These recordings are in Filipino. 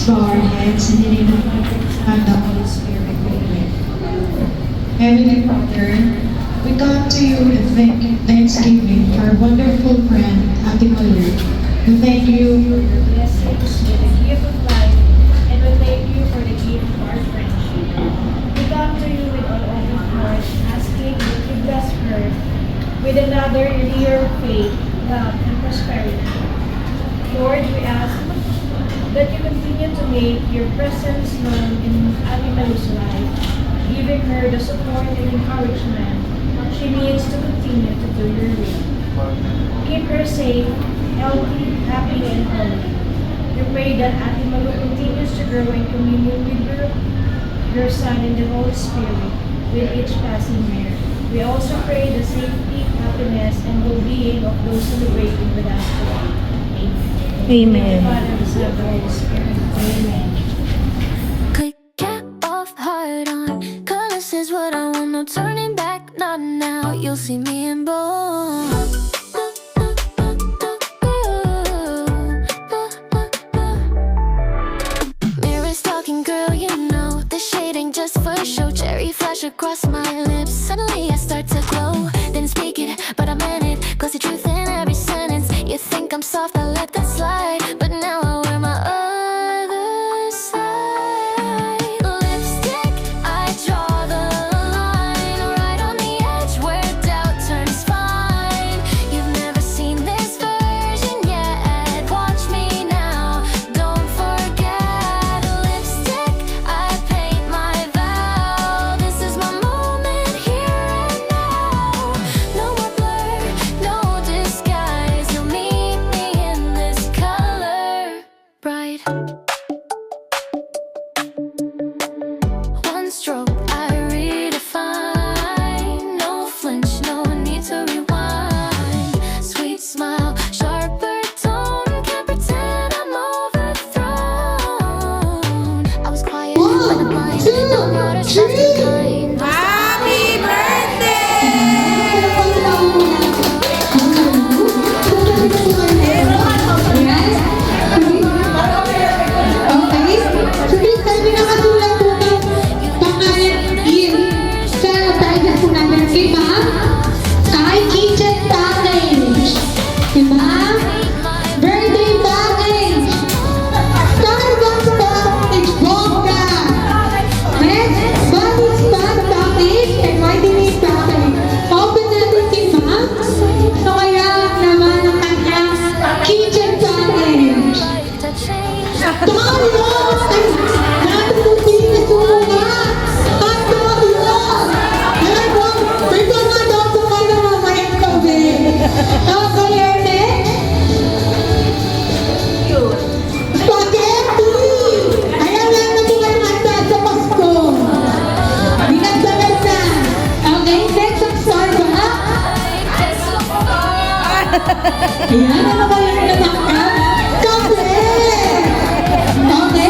Let's bow our heads in the name of the Holy Spirit. Heavenly Father, we come to you with thanksgiving for our wonderful friend, Ate Malu. We thank you for your blessings with the gift of life, and we thank you for the gift of our friendship. We come to you with all open hearts, asking that you bless her with another year of faith, love, and prosperity. Lord, we ask that you continue to make your presence known in Ate Malu's life, giving her the support and encouragement she needs to continue to do your will. Keep her safe, healthy, happy, and holy. We pray that Ate Malu continues to grow in communion with your Son, and the Holy Spirit with each passing year. We also pray the safety, happiness, and well-being of those celebrating with us today. Amen. Father, the Son, and the Holy Spirit. Amen. Click, get off, hard on. Colors is what I want, no turning back, not now. You'll see me in bold. Mirrors talking, girl, you know the shade ain't just for show. Cherry flash across my lips, suddenly I start to glow. Didn't speak it, but I meant it. Cause the truth in every sentence. You think I'm soft, I let that slide, but now I wear my other side. Lipstick, I draw the line right on the edge where doubt turns fine. You've never seen this version yet. Watch me now, don't forget. Lipstick, I paint my vow. This is my moment here and now. No more blur, no disguise. You'll meet me in this color bright. One stroke, I redefine. No flinch, no need to rewind. Sweet smile, sharper tone. Can't pretend I'm overthrown. I was quiet, but I'm blind. No, I'm not as soft and kind. Happy Okay? So this time, pinakasulat po ng pangalan sa title po namin, diba? Ay, kitchen package. Diba? Birthday package. Starbucks package, bongga. Next, body spa package, and whitening package. Open natin si Max. So kaya naman ang kanyang kitchen package. To change. Tayo! Natutunin na suna! At tayo! Alam mo, ito nga daw po kayo mamayang gabi. Okay, Ernest? Spaghetti! Ayan lang na po kayo handa sa Pasko. Binagdagan na. Okay, next ang Starbucks. Ayan, ano ba yung natakap? Kape! Okay,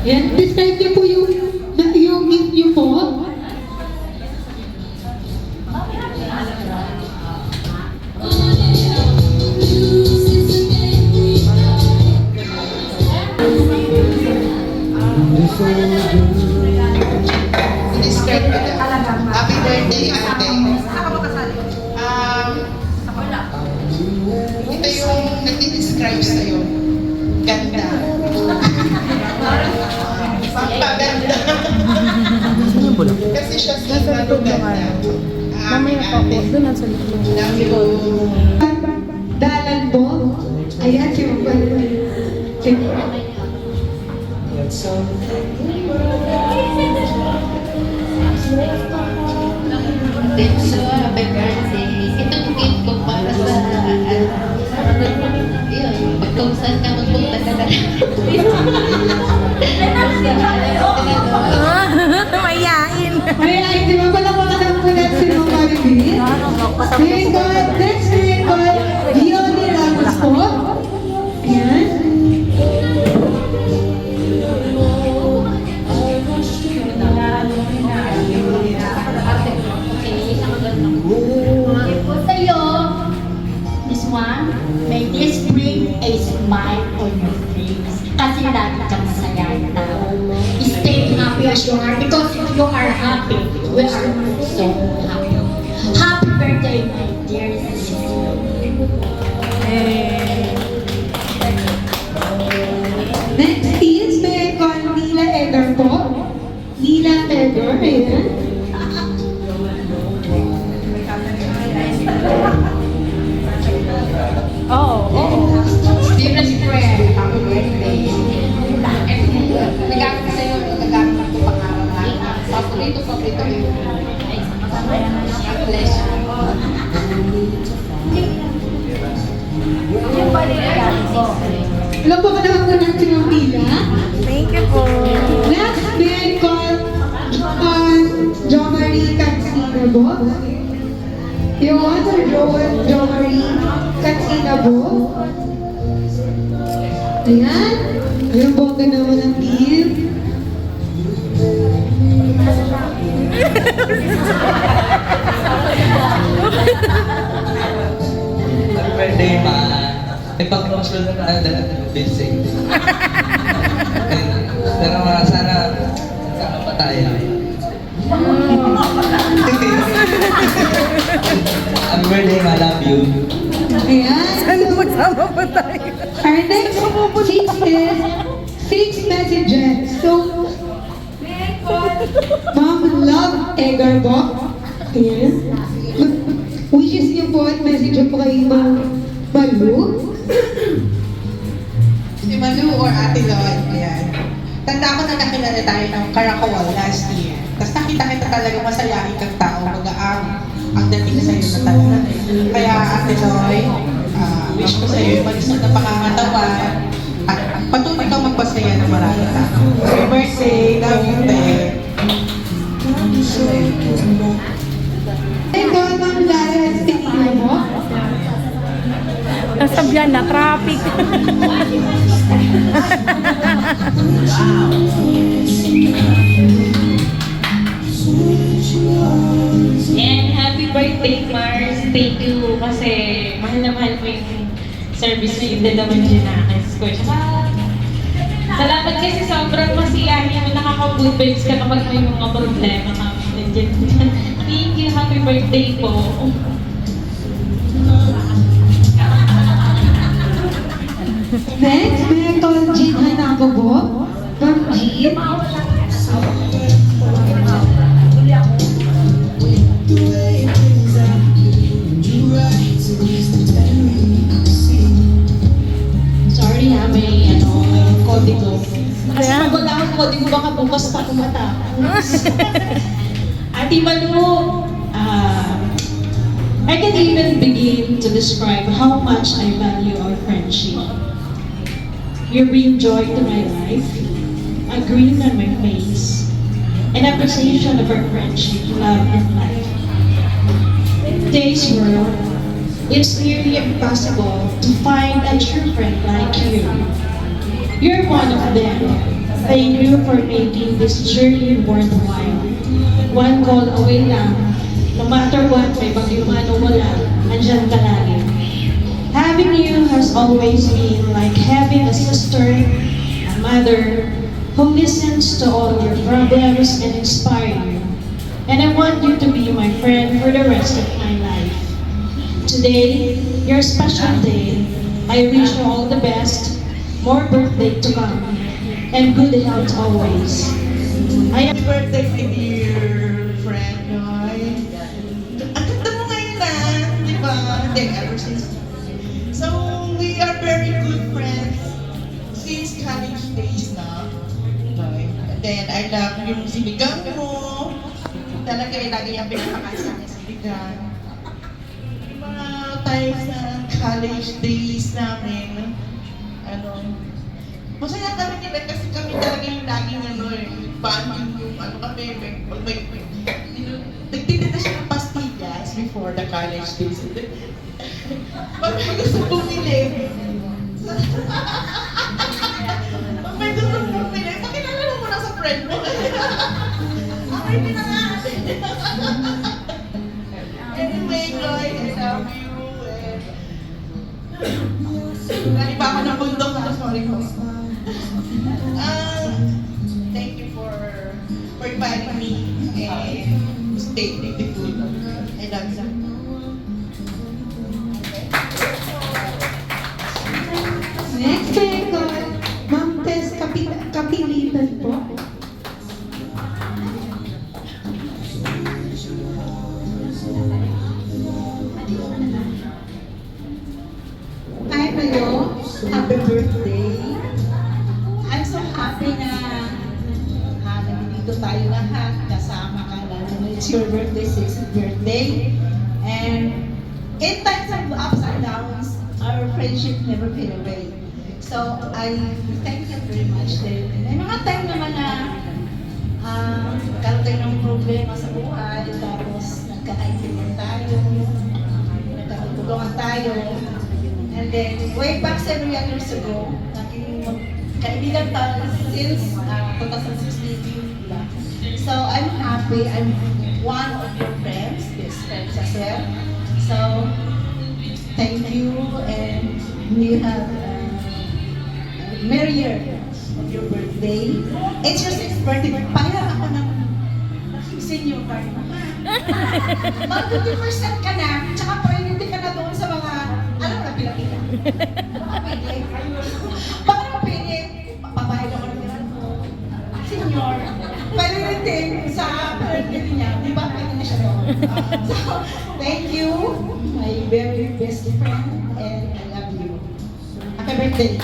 Yan, describe niyo po yung gift niyo po. Describe ko na. Happy birthday, ate. Ito yung nagdi-describe sa'yo. Ganda. Pampaganda. Kasi siya si Manu ganda. Mamaya pa po, doon na sa likod. Love you. Dalan po. Ayan, si Mapal. So, happy birthday. Itong gift ko para sa, yun, pag kung saan ka magpunta ka na. Mayain. Ayan, di ba pala mga po natin si Mama Ribi? Record, next record, Leonie Ramos po. Ayan. Sa'yo, this one, may this bring a smile on your face. Kasi lagi kang masayang tao. Stay happy as you are because if you are happy, we are so happy. Happy birthday, my dear sister. Next is may call Nila Edgar po. Nila Edgar, ayan. Dearest friend, happy birthday. Nagkakit ko sa'yo, nagkakit ko pangalan. Paborito yun. God bless you. Alam po ka naman po natin yung pila. Thank you po. Next may call Jo Marie Catsina po. Yung other Jo Marie Catsina po. Ayan. Yung bongga naman ang gift. Happy birthday, ma. Nagpapakasyon na tayo dahil busy. Pero sana pa tayo. Happy birthday, ma. Love you. Ayan. Ano magsama pa tayo? Our next six is 6 messages. So, Mom love Edgar po. Ayan. Wishes niyo po at message po kay Ma'am Malu. Si Manu or Ate Lloyd, ayan. Tanda ko na nakilala tayo ng Caracol last year. Tapos nakita kita talaga masayahin kang tao. Ang dating sa'yo na talaga. Kaya Ate Lloyd, wish ko sa'yo yung malisod na pangangatawan. At patuloy kang magpasaya ng marami tao. Happy birthday, love you, te. Ikaw, Ma'am Lara Espinilla po. Nasabyan na, traffic. And happy birthday, Mars. Thank you kasi mahal na mahal mo yung service na yung dalaman ginakis ko. Tsaka, salamat kasi sobrang masiyahin mo. Nakaka-good vibes ka kapag may mga problema ka. Thank you. Happy birthday po. Next, may call Jean Hanako po. Ma'am Jean. Sorry ha, may kodigo. Kasi pag wala akong kodigo, baka bukas pa kumatapos. Ate Manu, I can even begin to describe how much I value our friendship. You bring joy to my life, a grin on my face, an appreciation of our friendship, love, and life. In today's world, it's nearly impossible to find a true friend like you. You're one of them. Thank you for making this journey worthwhile. One call away lang. No matter what, may bagyo man o wala, andyan ka lagi. Having you has always been like having a sister, a mother, who listens to all your problems and inspire you. And I want you to be my friend for the rest of my life. Today, your special day. I wish you all the best, more birthday to come, and good health always. I Happy birthday, my dear friend, Noy. Ang ganda mo ngayon na, di ba? Hindi, ever since. So, we are very good friends since college days na. Noy. And then, I love yung sinigang mo. Talaga, lagi yung pinapakain sa akin sinigang. Yung mga times na college days namin, masaya kami nila kasi kami talaga yung laging banding yung kami, nagtitinda siya ng pastillas before the college days. Pag may gusto bumili, pakilala mo muna sa friend mo. Okay, pinangalan. Anyway, Joy, I love you. Galing pa ako ng bundok na, sorry po. Thank you for inviting me and stay with the food. I love you. Next record, Ma'am Tess Kapilitan po. Hi, Mayo. Happy birthday. I'm so happy na nandito tayo lahat. Kasama ka na. It's your birthday, 6th birthday. And in times of ups and downs, our friendship never fade away. So, I thank you very much din. May mga time naman na nagkaroon tayo ng problema sa buhay, tapos nagkakaintindihan tayo, nagkakatulungan tayo. And then, way back 7 years ago, naging kaibigan tayo since 2016. So, I'm happy. I'm one of your friends, best friends as well. So, thank you and you have a merry year of your birthday. It's your 6th birthday. Pahira ako ng senior card mo. Mag 50% ka na, tsaka priority ka na doon sa mga, alam mo na pila-pila. Baka pwede. Baka naman pwede. Papabayag ako ng tiran mo. Senior. Priority sa priority niya. Di ba? Pwede na siya doon. So, thank you, my very best friend, and I love you. Happy birthday.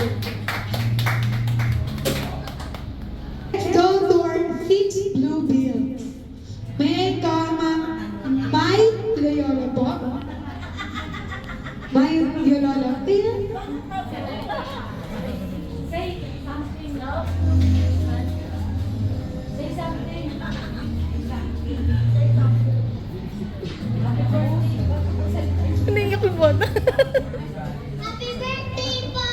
Let's go to our 6 blue bills. May I call May Loyola po? May Loyola Bill? Say something, no? Say something. Hindi niya kibota. Happy birthday po!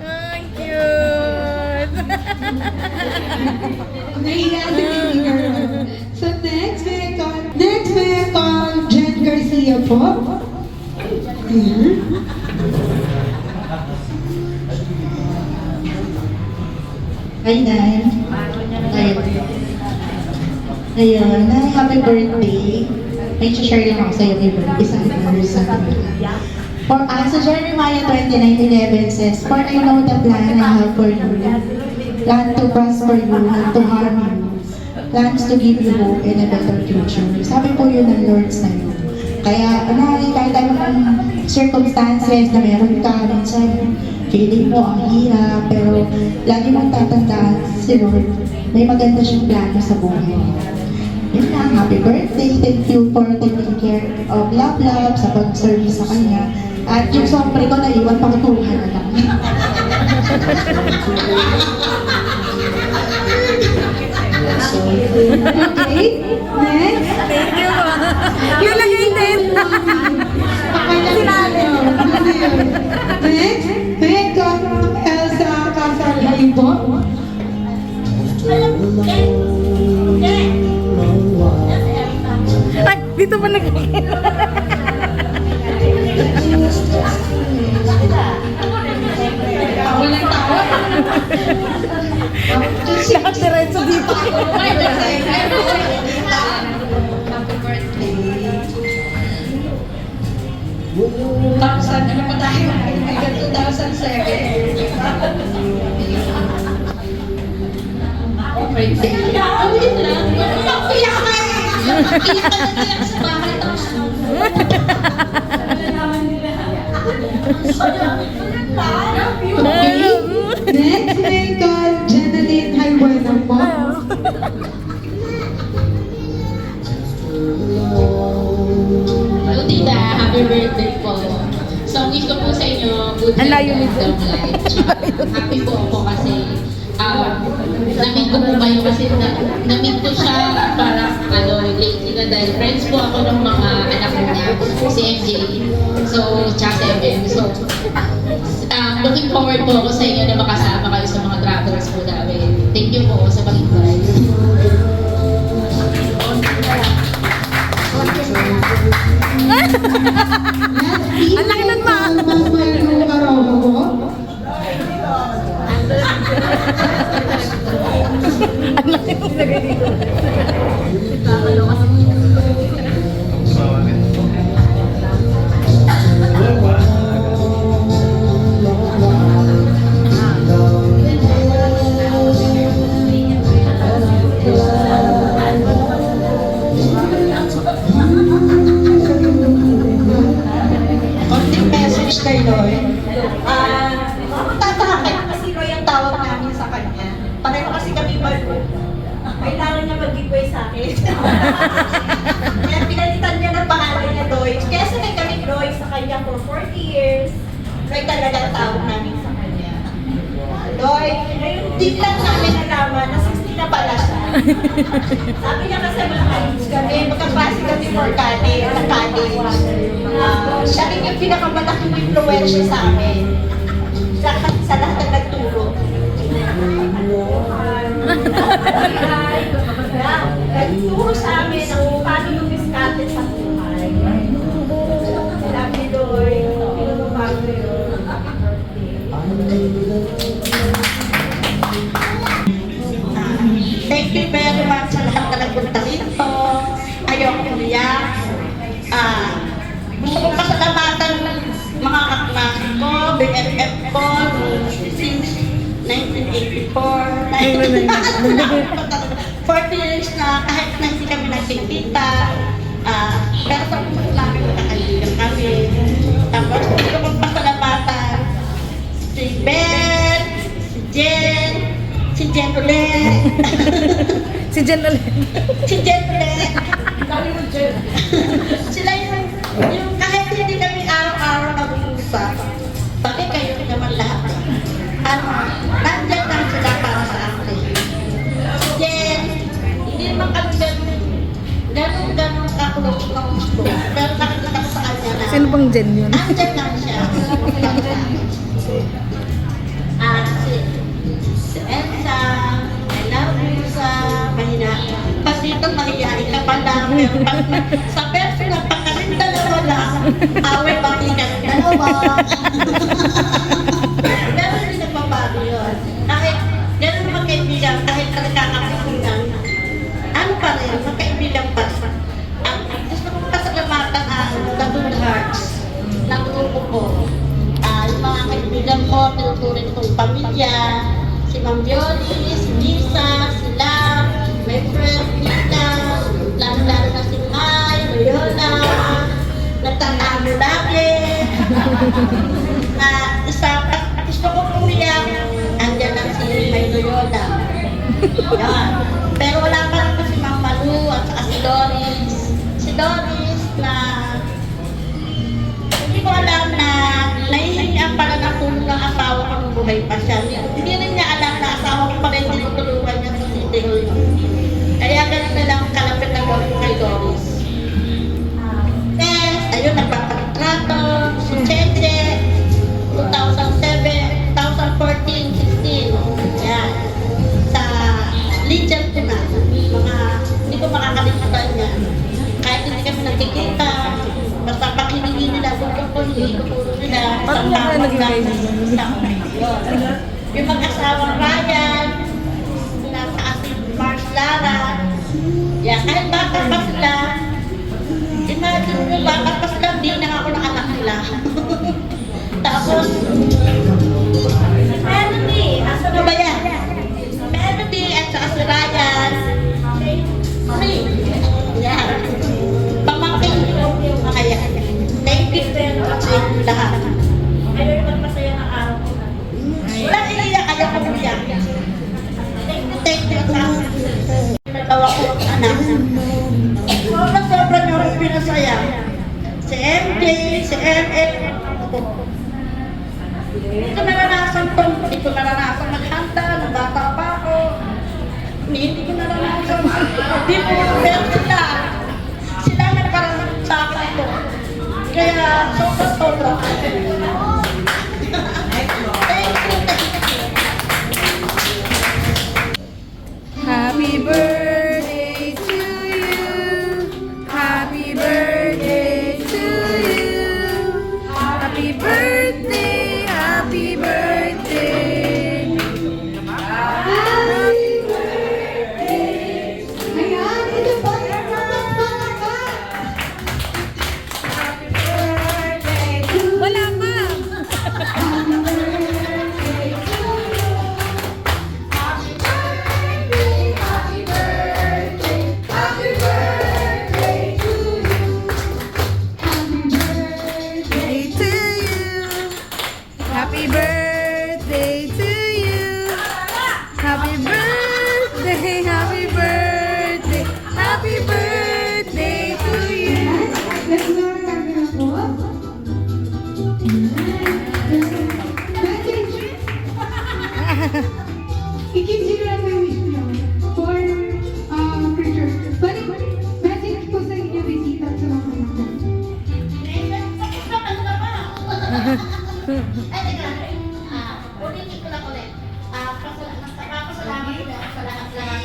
Ang cute. Nahiya si Baby Girl. So next may I call Jen Garcia po? Ayan. Hi, Nay. Ayun, Nay, happy birthday. May share lang ako sa iyo kay birthday sa anniversary. Sa Jeremiah 29:11 says, "For I know the plan I have for you, plan to prosper you, not to harm you, plans to give you hope and a better future." Sabi po yun ng Lord sa iyo. Kaya, kahit anong circumstances na meron ka, minsan, feeling mo ang hirap, pero lagi mong tatandaan si Lord, may maganda siyang plano sa buhay. Yun lang, happy birthday. Thank you for taking care of Love sa pag-service sa kanya. At yung sombre ko naiwan, pakituhan na lang. Okay, next. Thank you po. Yung lagay din. Next, may I Dito ba Walang tao. Nakadiretso dito. Happy birthday. Thousand, ano pa tayo? Hanggang 2007. Birthday. Oh, yun lang. Iyak ka eh. Iyak ka na iyak sa bahay. Tapos Next name called Jenaline Haybuena po. Hello, tita. Happy birthday po. So, wish ko po sa inyo good Ang health layo and nito. long life. Happy po ako kasi na-meet ko po kayo kasi na-meet ko siya para lately na dahil friends po ako ng mga anak niya, si MJ. So, tsaka si MM. So, looking forward po ako sa inyo na makasama kayo sa mga travels po namin. Thank you po sa pag-invite. Ang laki nun, ma. Manuel Caromo po. Ang laki ng lagay dito. Konting message kay Loy. Tatakay kasi ko yung tawag namin sa kanya. Pareho kasi kami kailangan niya mag-giveaway sa akin. Kaya pinalitan niya ng pangalan niya Doy. Kaya sanay kami Doy sa kanya for 40 years. Doy talaga tawag namin sa kanya. Doy, ngayon din lang namin nalaman na 60 na pala siya. Sabi niya kasi mag-college kami, magkaklase kami for college, sa college. Siya rin yung pinakamalaking influensya sa amin. Sa lahat na nagturo. Nagturo sa amin ang paano yung diskarte sa buhay. Sabi Doy, pinubago yun. Thank you very much sa lahat na nagpunta rito. Ayoko umiyak. Gusto kong pasalamatan mga kaklase ko, BFF ko, since 1984. 40 years na kahit na hindi kami nagkikita. Pero sa puso namin magkakaibigan kami. Tapos gusto kong pasalamatan si Ben, si Jen, si Jen ulit. Si Jen ulit. Si Jen ulit. Sila yung kahit hindi kami araw-araw nag-uusap, bakit kayo naman lahat? Nandiyan lang sila para sa akin. Si Jen, hindi naman kami ganun kakulong ng gusto. Pero nakikita ko sa kanya na Sino bang Jen yun? nandiyan lang siya. Si Elsa, I love you sa mahina. Pag dito mahihain ka pa lang. Pero pag sa personal, pag kaming dalawa lang, away pati kami dalawa. Pero hindi nagbabago yun. Kahit ganun magkaibigan, kahit nagkakapisungan, ano pa rin, magkaibigan pa rin. Gusto ko pasalamatan ang The Good Hearts ng grupo ko. Yung mga kaibigan ko, tinuturin kong pamilya, si Ma'am Bioli, si Lisa, sila, my friend Lita, lalo-lalo na si Mai, Loyola, nagtatamo lagi. Gusto ko pumiyak, andyan lang si May Loyola. Yan. Pero wala pa rin si Ma'am Malu at saka si Doris. Si Doris na hindi ko alam na nahihingian pala ng tulong ng asawa ko nung buhay pa siya. Hindi rin niya alam na asawa ko pa rin tinutulungan niya sa City Hall. Kaya ganun na lang kalapit na gawin kay Doris. Yes, ayun, nagpapatrato, si Cheche, 2007, 2014, 16. Yan. Sa Legion ko na. Hindi ko makakalimutan niya. Kahit hindi kami taong yun. Yung mag-asawang Ryan, saka si Mars Lara, yan, kahit bata pa sila, imagine mo, bata pa sila, hindi na ako ng anak nila. Tapos, Melody, asa na ba yan? Melody at saka si Ryan, yan, pamangkin ko yung mga yan. Thank you sa lahat. Ayaw yung magpasaya ng araw ko. Wala iiyak, ayaw ko umiyak. Thank you sa nagawa ko ang anak. Sobra niyo rin pinasaya. Si MJ, si ML. Hindi ko naranasan to. Hindi ko naranasan maghanda. Nung bata pa ako. Hindi ko naranasan. Hindi ko pero sila. Sila na parang sa akin to. Kaya sobra. Happy birthday to you. Happy birthday to you. Happy birthday, happy birthday. Happy birthday. Ayan, ito pa. Wala pa. Birthday to you. Happy birthday to you. Happy birthday, happy birthday, happy birthday to you. Let's go na kami na po. Message. I-keep zero lang may wish niyo. For future. Balik, message po sa inyo, bisita sa mga kanila. Ay, teka. Ulitin ko lang ulit. Papasalamat ko sa lahat-lahat ko ng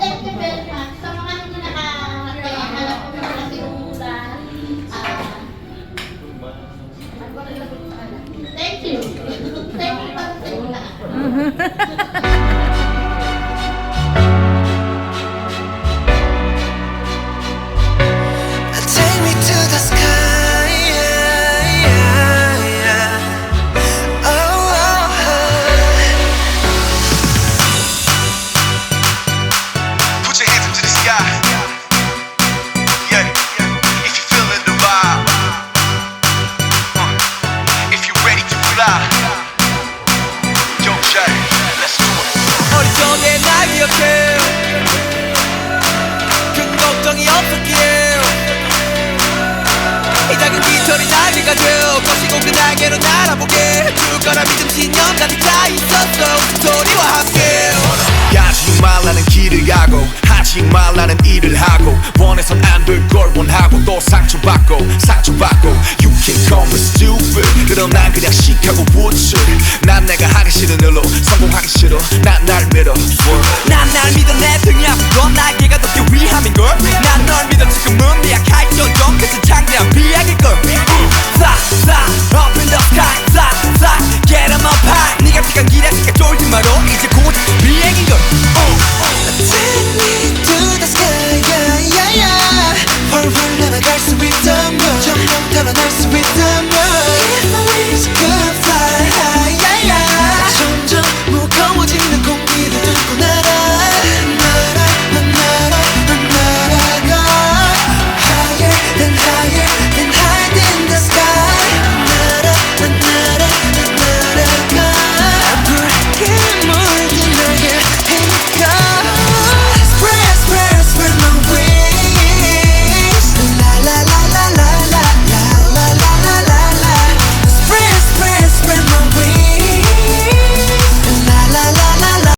Thank you very much. Sa mga hindi nakakatawa, alam ko na kasi umulan. Thank you. Thank you para sa inyo lahat. Take me to the sky, yeah, yeah, yeah. Oh, oh, oh. Put your hands up to the sky. Yeah, if you're feeling the vibe. If you're ready to fly. Yo, Jay, let's do it. 어릴 적에 날 기억해. 큰 걱정이 없었기에. 이 작은 깃털이 날개가 되어 거시고 그 날개로 날아보게 해줄 거라 믿음 신념 가득 차 있었어 소리와 함께 가지 말라는 길을 가고 하지 말라는 일을 하고 원해선 안 될 걸 원하고 또 상처받고 You can call me stupid 그럼 난 그냥 시카고 우출 난 내가 하기 싫은 일로 성공하기 싫어 난 날 믿어 난 날 믿어 내 등이 아픈 건 날개가 더 위함인걸 난 널 믿어 지금은 미약할 정정 그치 창대한 비약일걸